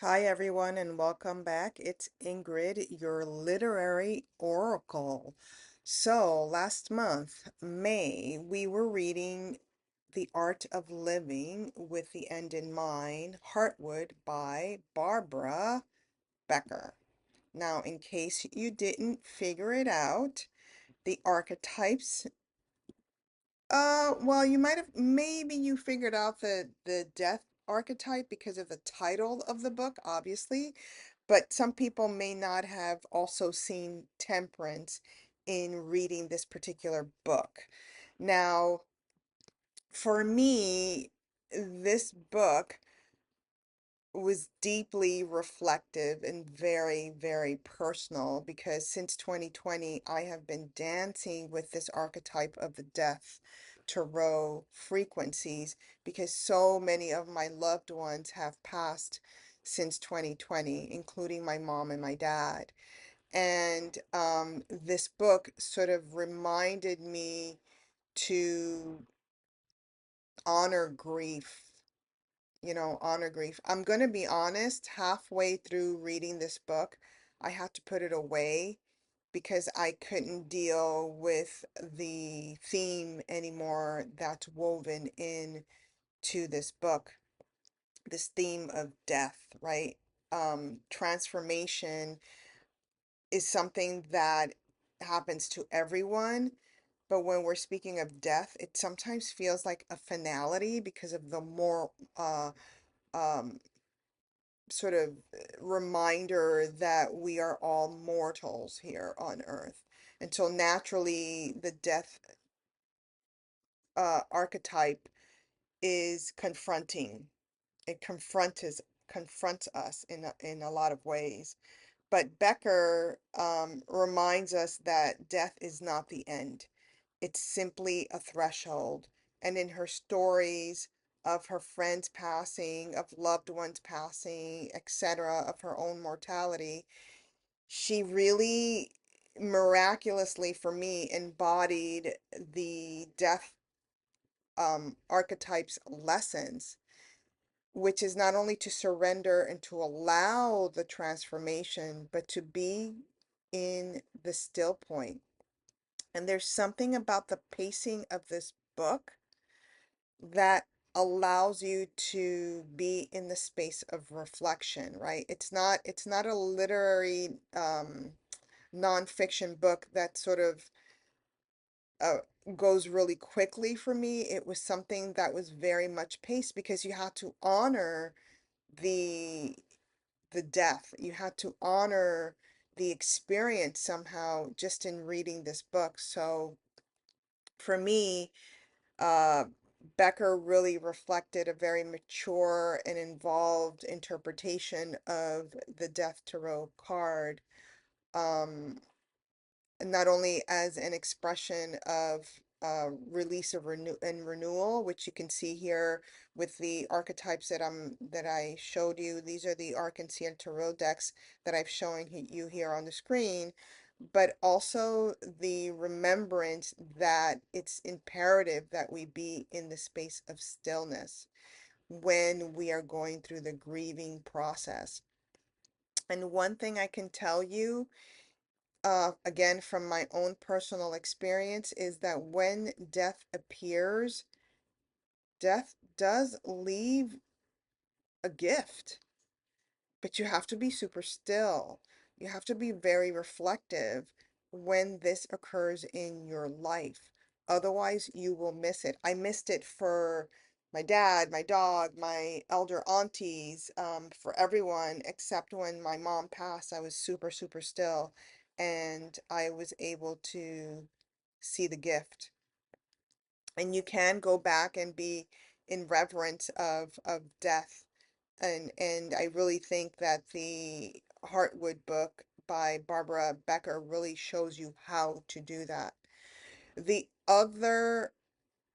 Hi, everyone, and welcome back. It's Ingrid, your literary oracle. So, last month, May, we were reading The Art of Living with the End in Mind, Heartwood by Barbara Becker. Now, in case you didn't figure it out, the archetypes well, you might have maybe you figured out the death archetype because of the title of the book, obviously, but some people may not have also seen temperance in reading this particular book. Now, for me, this book was deeply reflective and very, very personal because since 2020, I have been dancing with this archetype of the death tarot frequencies because so many of my loved ones have passed since 2020, including my mom and my dad. And this book sort of reminded me to honor grief, honor grief. I'm going to be honest, halfway through reading this book, I had to put it away because I couldn't deal with the theme anymore that's woven in to this book, this theme of death, right? Transformation is something that happens to everyone, but when we're speaking of death, it sometimes feels like a finality because of the more um sort of reminder that we are all mortals here on earth. And so naturally, the death archetype is confronting. It confronts us in a lot of ways. But Becker reminds us that death is not the end. It's simply a threshold. And in her stories of her friends passing, of loved ones passing, etc., of her own mortality, she really miraculously, for me, embodied the death archetypes lessons, which is not only to surrender and to allow the transformation, but to be in the still point. And there's something about the pacing of this book that allows you to be in the space of reflection, right? It's not a literary nonfiction book that sort of uh, goes really quickly for me. It was something that was very much paced because you had to honor the the death. You had to honor the experience somehow just in reading this book. So for me, uh, Becker really reflected a very mature and involved interpretation of the Death Tarot card. Um, not only as an expression of release of renewal, which you can see here with the archetypes that I showed you. These are the Arc En Ciel Tarot decks that I've shown you here on the screen, but also the remembrance that it's imperative that we be in the space of stillness when we are going through the grieving process. And one thing I can tell you again, from my own personal experience, is that when death appears, death does leave a gift, but you have to be super still. You have to be very reflective when this occurs in your life. Otherwise, you will miss it. I missed it for my dad, my dog, my elder aunties, for everyone, except when my mom passed, I was super, super still, and I was able to see the gift. And you can go back and be in reverence of death. And I really think that the Heartwood book by Barbara Becker really shows you how to do that. The other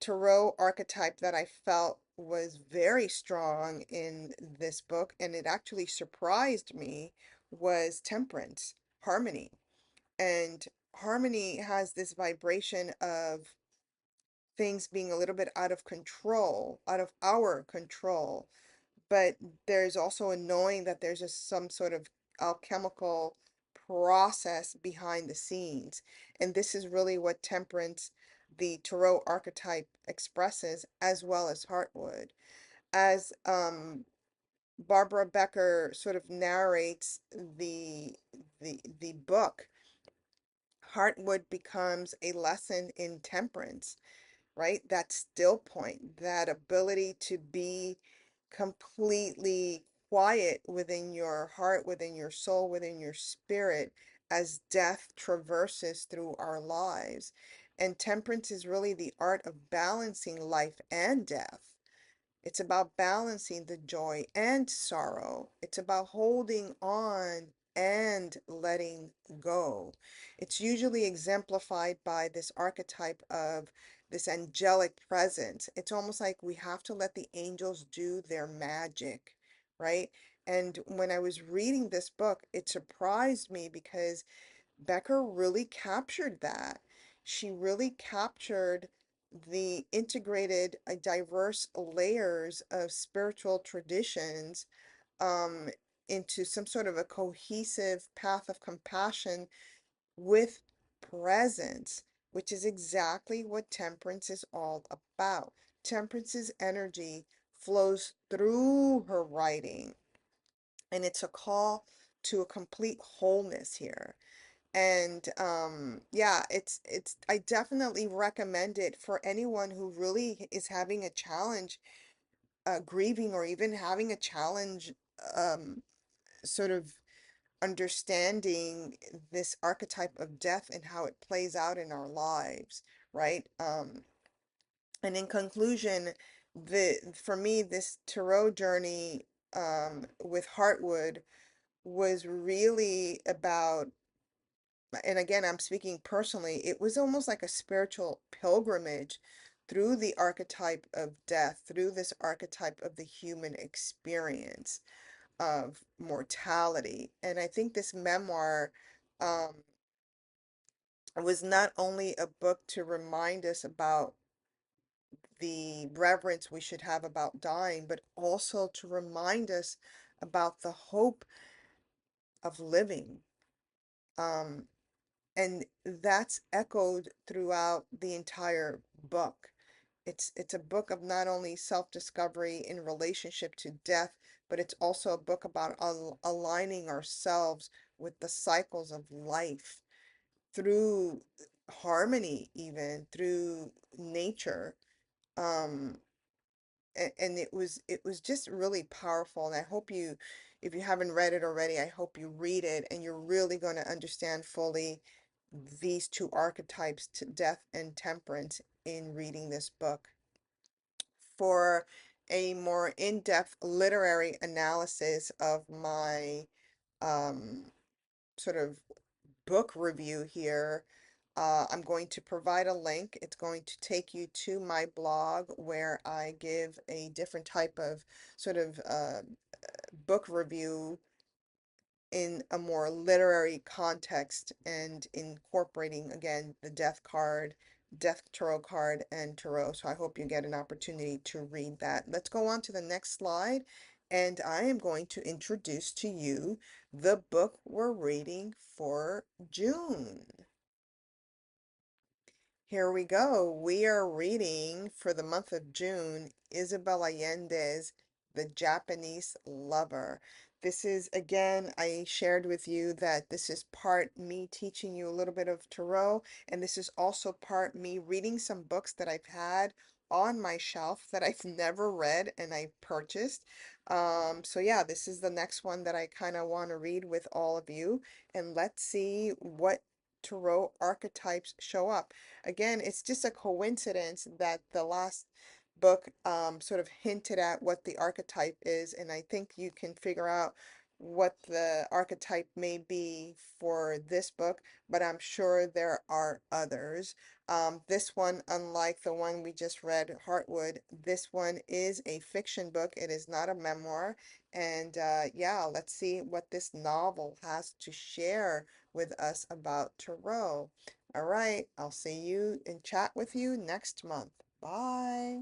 tarot archetype that I felt was very strong in this book, and it actually surprised me, was temperance, harmony. And harmony has this vibration of things being a little bit out of control, out of our control, but there's also a knowing that there's just some sort of alchemical process behind the scenes. And this is really what temperance, the tarot archetype, expresses, as well as Heartwood. As Barbara Becker sort of narrates the book, Heartwood becomes a lesson in temperance, right? That still point, that ability to be completely quiet within your heart, within your soul, within your spirit, as death traverses through our lives. And temperance is really the art of balancing life and death. It's about balancing the joy and sorrow. It's about holding on and letting go. It's usually exemplified by this archetype of this angelic presence. It's almost like we have to let the angels do their magic, right? And when I was reading this book, it surprised me because Becker really captured that. She really captured the integrated, diverse layers of spiritual traditions um, into some sort of a cohesive path of compassion with presence, which is exactly what temperance is all about. Temperance's energy flows through her writing, and it's a call to a complete wholeness here. And yeah, it's I definitely recommend it for anyone who really is having a challenge grieving, or even having a challenge um sort of understanding this archetype of death and how it plays out in our lives, right? And in conclusion, the for me, this tarot journey with Heartwood was really about, and again, I'm speaking personally, it was almost like a spiritual pilgrimage through the archetype of death, through this archetype of the human experience of mortality. And I think this memoir um, was not only a book to remind us about the reverence we should have about dying, but also to remind us about the hope of living. Um, and that's echoed throughout the entire book. It's a book of not only self-discovery in relationship to death, but it's also a book about aligning ourselves with the cycles of life through harmony, even through nature. Um, and it was just really powerful, and I hope you, if you haven't read it already, I hope you read it, and you're really going to understand fully these two archetypes, to death and temperance, in reading this book. For a more in-depth literary analysis of my um, sort of book review here, I'm going to provide a link. It's going to take you to my blog, where I give a different type of sort of book review in a more literary context, and incorporating again the death card, death tarot card, and tarot. So I hope you get an opportunity to read that. Let's go on to the next slide, and I am going to introduce to you the book we're reading for June. Here we go. We are reading for the month of June Isabel Allende's The Japanese Lover. This is, again, I shared with you that this is part me teaching you a little bit of tarot, and this is also part me reading some books that I've had on my shelf that I've never read and I purchased. So yeah, this is the next one that I kind of want to read with all of you, and let's see what tarot archetypes show up. Again, it's just a coincidence that the last book sort of hinted at what the archetype is, and I think you can figure out what the archetype may be for this book, but I'm sure there are others. This one, unlike the one we just read, Heartwood, this one is a fiction book. It is not a memoir. And yeah, let's see what this novel has to share with us about tarot. All right, I'll see you and chat with you next month. Bye.